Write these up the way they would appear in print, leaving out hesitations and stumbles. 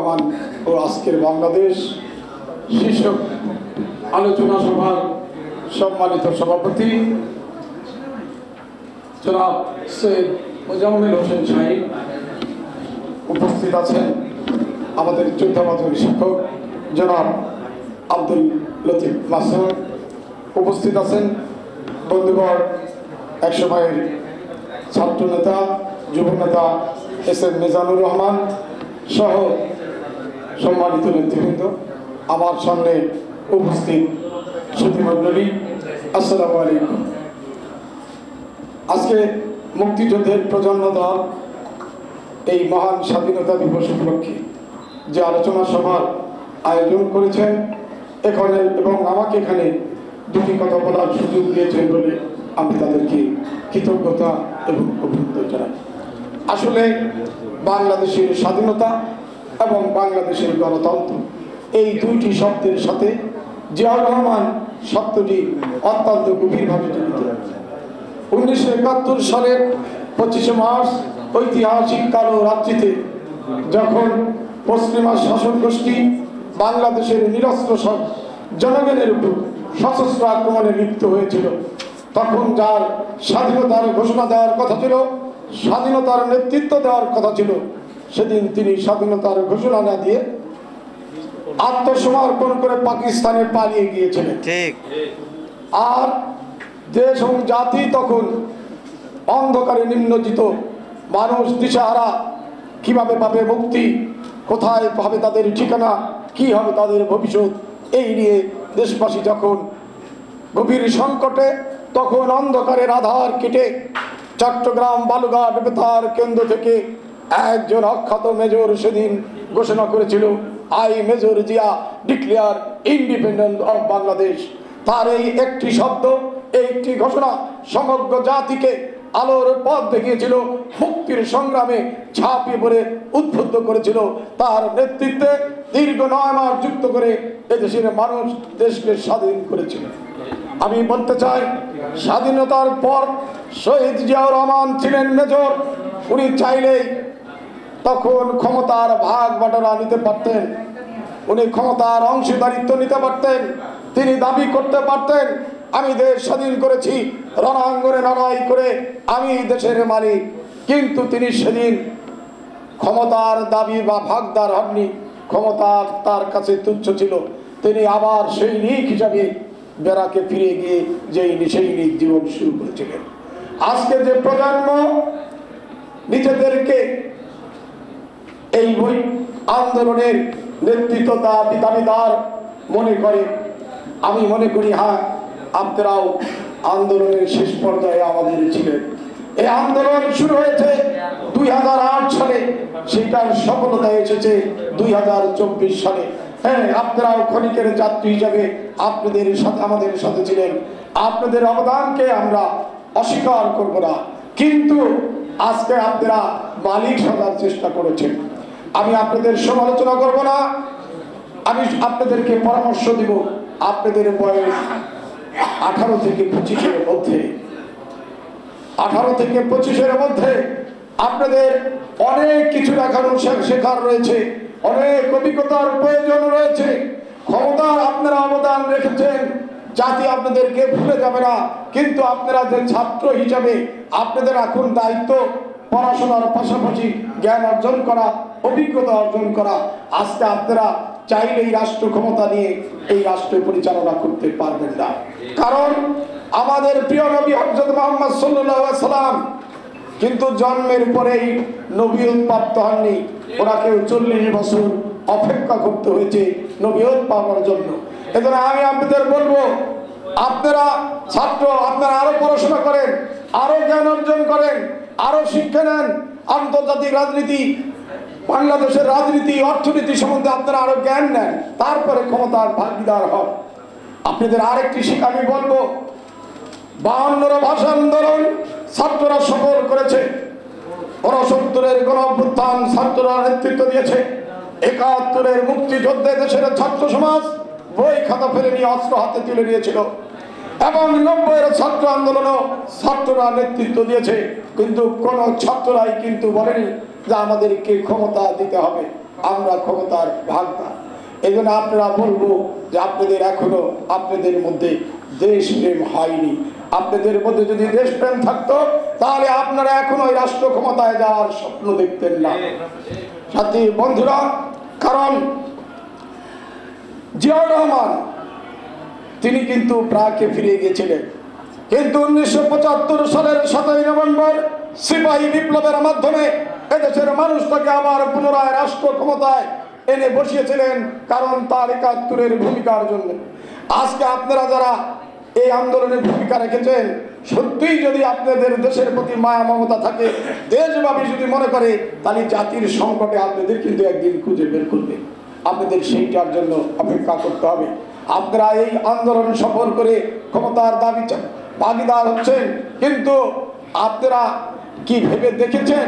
রহমান ও আজকের বাংলাদেশ শীর্ষক আলোচনা সভার সম্মানিত সভাপতি জনাব সৈয়দ মোজাম্মেল হোসেন সাহেব, উপস্থিত আছেন আমাদের যোদ্ধাবাদক শিক্ষক জনাব আব্দুল লতিফ মাসুদ, উপস্থিত আছেন বন্ধুগণ এক সময়ের ছাত্র নেতা যুব নেতা এস.এম. মিজানুর রহমান সহ সম্মানিত নেতৃবৃন্দ, আমার সামনে উপস্থিত সুধীমণ্ডলী, আসসালামু আলাইকুম। আজকে মুক্তিযুদ্ধের প্রজন্ম দল এই মহান স্বাধীনতা দিবস উপলক্ষে যে আলোচনা সভার আয়োজন করেছেন এখানে এবং আমাকে এখানে দুটি কথা বলার সুযোগ দিয়েছেন বলে আমি তাদেরকে কৃতজ্ঞতা এবং অভিনন্দন জানাই। আসলে বাংলাদেশের স্বাধীনতা এবং বাংলাদেশের গণতন্ত্র এই দুইটি শব্দের সাথে জিয়াউর রহমান শব্দটি অত্যন্ত গভীরভাবে জড়িত। 1971 সালের 25শে মার্চ ঐতিহাসিক কালো রাত্রিতে যখন পশ্চিমা শাসক গোষ্ঠী বাংলাদেশের নিরস্ত্র জনগণের উপর সশস্ত্র আক্রমণে লিপ্ত হয়েছিল, তখন যার স্বাধীনতার ঘোষণা দেওয়ার কথা ছিল, স্বাধীনতার নেতৃত্ব দেওয়ার কথা ছিল, সেদিন তিনি স্বাধীনতার ঘোষণা না দিয়ে আত্মসমর্পণ করে পাকিস্তানে পালিয়ে গিয়েছিলেন। আর দেশ এবং জাতি তখন অন্ধকারে নিমজ্জিত, মানুষ দিশাহারা, কিভাবে পাবে মুক্তি, কোথায় পাবে তাদের ঠিকানা, কি হবে তাদের ভবিষ্যৎ, এই নিয়ে দেশবাসী যখন গভীর সংকটে, তখন অন্ধকারের আধার কেটে চট্টগ্রাম বালুঘাট বেতার কেন্দ্র থেকে একজন অখ্যাত মেজর সেদিন ঘোষণা করেছিল, I major Zia declare independent of Bangladesh. তার এই একটি শব্দ, এই একটি ঘোষণা সমগ্র জাতিকে আলোর পথ দেখিয়েছিল, মুক্তির সংগ্রামে ঝাঁপিয়ে পড়ে উদ্বুদ্ধ করেছিল। তার নেতৃত্বে দীর্ঘ 9 মাস যুক্ত করে এদেশের মানুষ দেশকে স্বাধীন করেছিল। আমি বলতে চাই, স্বাধীনতার পর শহীদ জিয়াউর রহমান ছিলেন মেজর। উনি চাইলেই তখন ক্ষমতার ভাগ বাটোয়ারা নিতে পারতেন, উনি ক্ষমতার অংশীদারিত্ব নিতে পারতেন, তিনি দাবি করতে পারতেন আমি দেশ স্বাধীন করেছি, রণাঙ্গনে লড়াই করে আমি দেশের মালিক। কিন্তু তিনি সেদিন ক্ষমতার দাবি বা ভাগদার হননি, ক্ষমতা তার কাছে তুচ্ছ ছিল। তিনি আবার সৈনিক হিসাবে বেড়াকে ফিরে গিয়ে যেই সৈনিক জীবন শুরু করেছিলেন। আজকে যে প্রজন্ম নিজেদেরকে এই বই আন্দোলনের নেতৃত্ব দাবিদার মনে করে, আমি মনে করি হ্যাঁ, আপনারাও আন্দোলনের শেষ পর্যায়ে আমাদের ছিলেন। এই আন্দোলন শুরু হয়েছে 2008 সালে, সেটার সফলতা এসেছে 2024 সালে। হ্যাঁ, আপনারাও ক্ষণিকের যাত্রী হিসাবে আপনাদের সাথে আমাদের সাথে ছিলেন, আপনাদের অবদানকে আমরা অস্বীকার করব না। কিন্তু আজকে আপনারা মালিক সাজার চেষ্টা করেছেন। আমি আপনাদের সমালোচনা করব না, আমি আপনাদেরকে পরামর্শ দিব। আপনাদের বয়স 18 থেকে 25-এর মধ্যে, 18 থেকে 25-এর মধ্যে আপনাদের অনেক কিছু শেখার রয়েছে, অনেক অভিজ্ঞতার প্রয়োজন রয়েছে। ক্ষমতার আপনারা অবদান রেখেছেন, জাতি আপনাদেরকে ভুলে যাবে না। কিন্তু আপনারা যে ছাত্র হিসাবে আপনাদের এখন দায়িত্ব পড়াশোনার পাশাপাশি জ্ঞান অর্জন করা, অভিজ্ঞতা অর্জন করা। আজকে আপনারা চাইলেই রাষ্ট্র ক্ষমতা নিয়ে এই রাষ্ট্র পরিচালনা করতে পারবেন না, কারণ আমাদের প্রিয় নবী হযরত মুহাম্মদ সাল্লাল্লাহু আলাইহি সাল্লাম কিন্তু জন্মের পরেই নবুয়ত প্রাপ্ত হননি। ওনাকে 40 বছর অপেক্ষা করতে হয়েছে নবুয়ত পাওয়ার জন্য। এজন্য আমি আপনাদের বলবো, আপনারা ছাত্র, আপনারা আরো পড়াশোনা করেন, আরো জ্ঞান অর্জন করেন, আরো শিক্ষা নেন, আন্তর্জাতিক রাজনীতি, বাংলাদেশের রাজনীতি, অর্থনীতি সম্বন্ধে আপনারা আরো জ্ঞান নেন, তারপরে ক্ষমতার ভাগিদার হন। আপনাদের আরেকটি শিক্ষা আমি বলবো, 52 ভাষা আন্দোলন ছাত্ররা সফল করেছে, 69-এর গণ অভ্যুত্থান ছাত্ররা নেতৃত্ব দিয়েছে, 71-এর মুক্তিযুদ্ধে দেশের ছাত্র সমাজ বই খাতা ফেলে নিয়ে অস্ত্র হাতে তুলে নিয়েছিল, এবং 90-এর ছাত্র আন্দোলনও ছাত্ররা নেতৃত্ব দিয়েছে। কিন্তু কোন ছাত্ররাই কিন্তু বলেনি যে আমাদেরকে ক্ষমতা দিতে হবে, আমরা ক্ষমতার ভাগটা। এই জন্য আপনারা বলবো যে আপনাদের এখনো আপনাদের মধ্যে দেশপ্রেম হয়নি। আপনাদের মধ্যে যদি দেশপ্রেম থাকতো তাহলে আপনারা এখনো ওই রাষ্ট্র ক্ষমতায় যাওয়ার স্বপ্ন দেখতেন না। সাথী বন্ধুরা, কারণ জিয়াউর রহমান তিনি কিন্তু প্রাকে ফিরে গিয়েছিলেন, কিন্তু 1975 সালের 7ই নভেম্বর সিপাহী বিপ্লবের মাধ্যমে এদেশের মানুষ তাকে আবার পুনরায় রাষ্ট্র ক্ষমতায় এনে বসিয়েছিলেন, কারণ তার 71-এর ভূমিকার জন্য। আজকে আপনারা যারা এই আন্দোলনে ভূমিকা রেখেছেন, সত্যিই যদি আপনাদের দেশের প্রতি মায়া মমতা থাকে, দেশভাবী যদি মনে করে, তাহলে জাতির সংকটে আপনাদের কিন্তু একদিন খুঁজে বের করবে। আপনাদের সেইটার জন্য অপেক্ষা করতে হবে। আপনারা এই আন্দোলন সফল করে ক্ষমতার দাবি ভাগিদার হচ্ছেন, কিন্তু আপনারা কি ভেবে দেখেছেন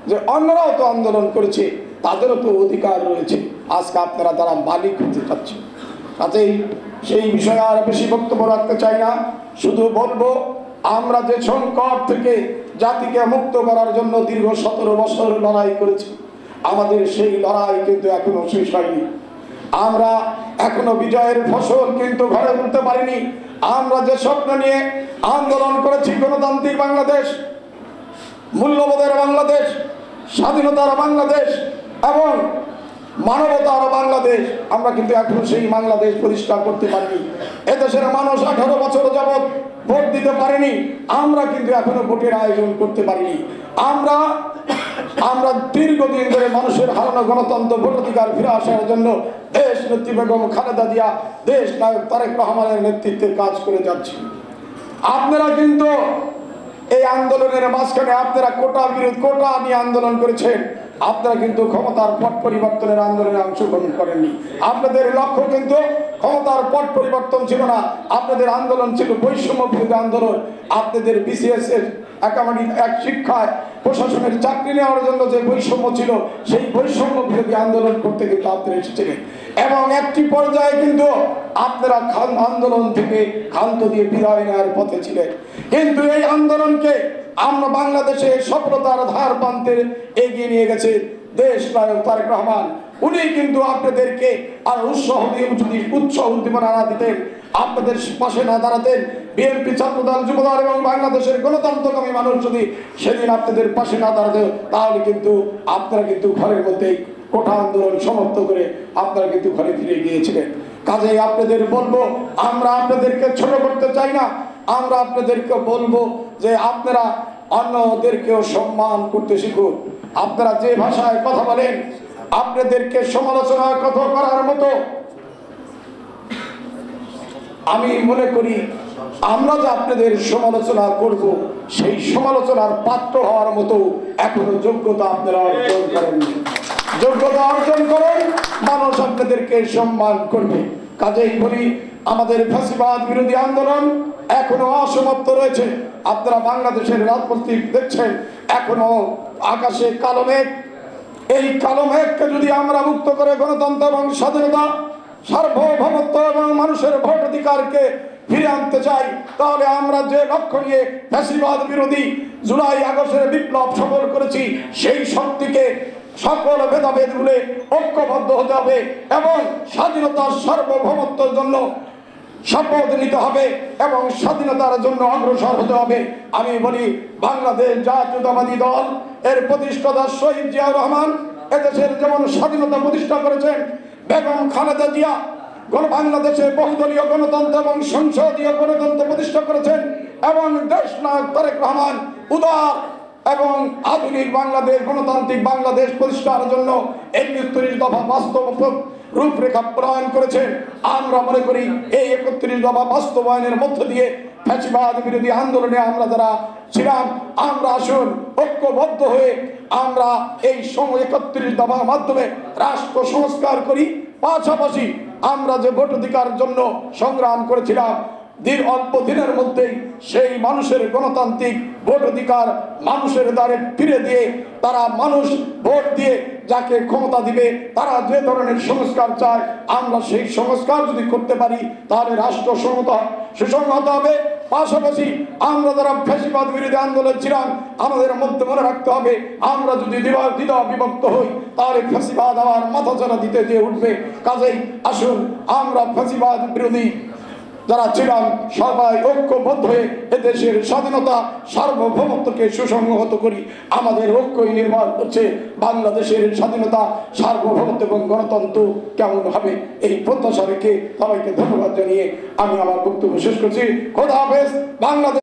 যে অন্যরাও তো আন্দোলন করেছে, তাদেরও তো অধিকার রয়েছে। আজকে আপনারা তারা মালিক হতে চাচ্ছেন। কাজেই সেই বিষয়ে আর বেশি বক্তব্য রাখতে চাই না, শুধু বলবো আমরা যে সংকট থেকে জাতিকে মুক্ত করার জন্য দীর্ঘ 17 বছর লড়াই করেছি, আমাদের সেই লড়াই কিন্তু এখনো শেষ হয়নি। আমরা এখনো বিজয়ের ফসল কিন্তু ঘরে তুলতে পারিনি। আমরা যে স্বপ্ন নিয়ে আন্দোলন করেছি, গণতান্ত্রিক বাংলাদেশ, মূল্যবোধের বাংলাদেশ, স্বাধীনতার বাংলাদেশ এবং মানবতার বাংলাদেশ, আমরা কিন্তু এখনো সেই বাংলাদেশ প্রতিষ্ঠা করতে পারিনি। এদেশের মানুষ 18 বছর যাবৎ ভোট দিতে পারেনি, আমরা কিন্তু এখনো ভোটের আয়োজন করতে পারিনি। আমরা দীর্ঘদিন ধরে মানুষের হারানো গণতন্ত্র ভোটাধিকার ফিরে আসার জন্য দেশ নেত্রী বেগম খালেদা জিয়া, দেশ নায়ক তারেক রহমানের নেতৃত্বে কাজ করে যাচ্ছি। আপনারা কিন্তু এই আন্দোলনের মাঝখানে আপনারা কোটা নিয়ে আন্দোলন করেছেন, আপনারা কিন্তু ক্ষমতার পট পরিবর্তনের আন্দোলনে অংশগ্রহণ করেননি। আপনাদের লক্ষ্য কিন্তু ক্ষমতার পট পরিবর্তন ছিল না, আপনাদের আন্দোলন ছিল বৈষম্য বিরোধী আন্দোলন। আপনাদের বিসিএস এর একাডেমিক এক শিক্ষায় প্রশাসনের চাকরি নেওয়ার জন্য যে বৈষম্য ছিল, সেই বৈষম্য বিরোধী আন্দোলন করতে কিন্তু আপনারা এসেছিলেন এবং একটি পর্যায়ে কিন্তু আপনারা আন্দোলন থেকে ক্ষান্ত দিয়ে বিদায় নেওয়ার পথে ছিলেন। কিন্তু এই আন্দোলনকে আমরা বাংলাদেশে সফলতার ধার প্রান্তে এগিয়ে নিয়ে গেছে দেশ নায়ক তারেক রহমান। উনি কিন্তু আপনাদেরকে আর উৎসাহ উদ্দীপনা না দিতেন, আপনাদের পাশে না দাঁড়াতেন, বিএনপি, ছাত্রদল, যুবদল এবং বাংলাদেশের গণতন্ত্রকামী মানুষ যদি সেদিন আপনাদের পাশে না দাঁড়াতে, তাহলে কিন্তু আপনারা কিন্তু ঘরের মধ্যেই কোঠা আন্দোলন সমাপ্ত করে আপনারা কিন্তু ঘরে ফিরে গিয়েছিলেন। কাজেই আপনাদের বলবো, আমরা আপনাদেরকে ছোট করতে চাই না, আমরা আপনাদেরকে বলবো যে আপনারা অন্যদেরকেও সম্মান করতে শিখুন। আপনারা যে ভাষায় কথা বলেন, আপনাদেরকে সমালোচনা কথা করার মতো আমি মনে করি আমরা যে আপনাদের সমালোচনা করব, সেই সমালোচনার পাত্র হওয়ার মতো এখনো যোগ্যতা আপনারা অর্জন করেননি। যোগ্যতা অর্জন করেন, মানুষ আপনাদেরকে সম্মান করবে। কাজেই বলি, আমাদের ফ্যাসিবাদ বিরোধী আন্দোলন এখনো অসমাপ্ত রয়েছে। আপনারা বাংলাদেশের রাজপথে দেখছেন, এখনো আকাশে কালো মেঘ। এই কালো মেঘকে যদি আমরা মুক্ত করে গণতন্ত্র এবং স্বাধীনতা, সার্বভৌমত্ব এবং মানুষের ভোট অধিকারকে ফিরে আনতে চাই, তাহলে আমরা যে লক্ষ্য নিয়ে ফ্যাসিবাদ বিরোধী জুলাই আগস্টের বিপ্লব সফল করেছি, সেই শক্তিকে সকল ভেদাভেদ ভুলে ঐক্যবদ্ধ হতে হবে এবং স্বাধীনতার সার্বভৌমত্বের জন্য শপথ নিতে হবে এবং স্বাধীনতার জন্য অগ্রসর হতে হবে। আমি বলি, বাংলাদেশ জাতীয়তাবাদী দল এর প্রতিষ্ঠাতা শহীদ জিয়াউর রহমান এদেশের যেমন স্বাধীনতা প্রতিষ্ঠা করেছেন, বেগম খালেদা জিয়া বাংলাদেশে বহুদলীয় গণতন্ত্র এবং সংসদীয় গণতন্ত্র প্রতিষ্ঠা করেছেন এবং দেশ নায়ক তারেক রহমান উদার এবং আধুনিক বাংলাদেশ, গণতান্ত্রিক বাংলাদেশ প্রতিষ্ঠার জন্য 31 দফা বাস্তব রূপরেখা প্রণয়ন করেছেন। আমরা মনে করি এই 31 দফা বাস্তবায়নের মধ্য দিয়ে ফ্যাসিবাদ বিরোধী আন্দোলনে আমরা যারা ছিলাম, আমরা আসুন ঐক্যবদ্ধ হয়ে আমরা এই 31 দফার মাধ্যমে রাষ্ট্র সংস্কার করি। পাশাপাশি আমরা যে ভোট অধিকার জন্য সংগ্রাম করেছিলাম, অল্প দিনের মধ্যেই সেই মানুষের গণতান্ত্রিক ভোট অধিকার মানুষের দ্বারে ফিরে দিয়ে তারা মানুষ ভোট দিয়ে যাকে ক্ষমতা দিবে, তারা যে ধরনের সংস্কার চায়, আমরা সেই সংস্কার যদি করতে পারি, তাহলে রাষ্ট্র সুসংহত হবে, পাশাপাশি আমরা যারা ফ্যাসিবাদ বিরোধী আন্দোলন ছিলাম আমাদের মধ্যে মনে রাখতে হবে, আমরা যদি দ্বিধা বিভক্ত হই তাহলে ফ্যাসিবাদ আবার মাথা চারা দিতে দিয়ে উঠবে। কাজেই আসুন আমরা ফ্যাসিবাদ বিরোধী যারা ছিলাম সবাই ঐক্যবদ্ধ হয়ে এদেশের স্বাধীনতা সার্বভৌমত্বকে সুসংহত করি। আমাদের ঐক্যই নির্মাণ করছে বাংলাদেশের স্বাধীনতা, সার্বভৌমত্ব এবং গণতন্ত্র কেমন হবে, এই প্রত্যাশা রেখে সবাইকে ধন্যবাদ জানিয়ে আমি আমার বক্তব্য শেষ করছি। খোদা হাফেজ। বাংলাদেশ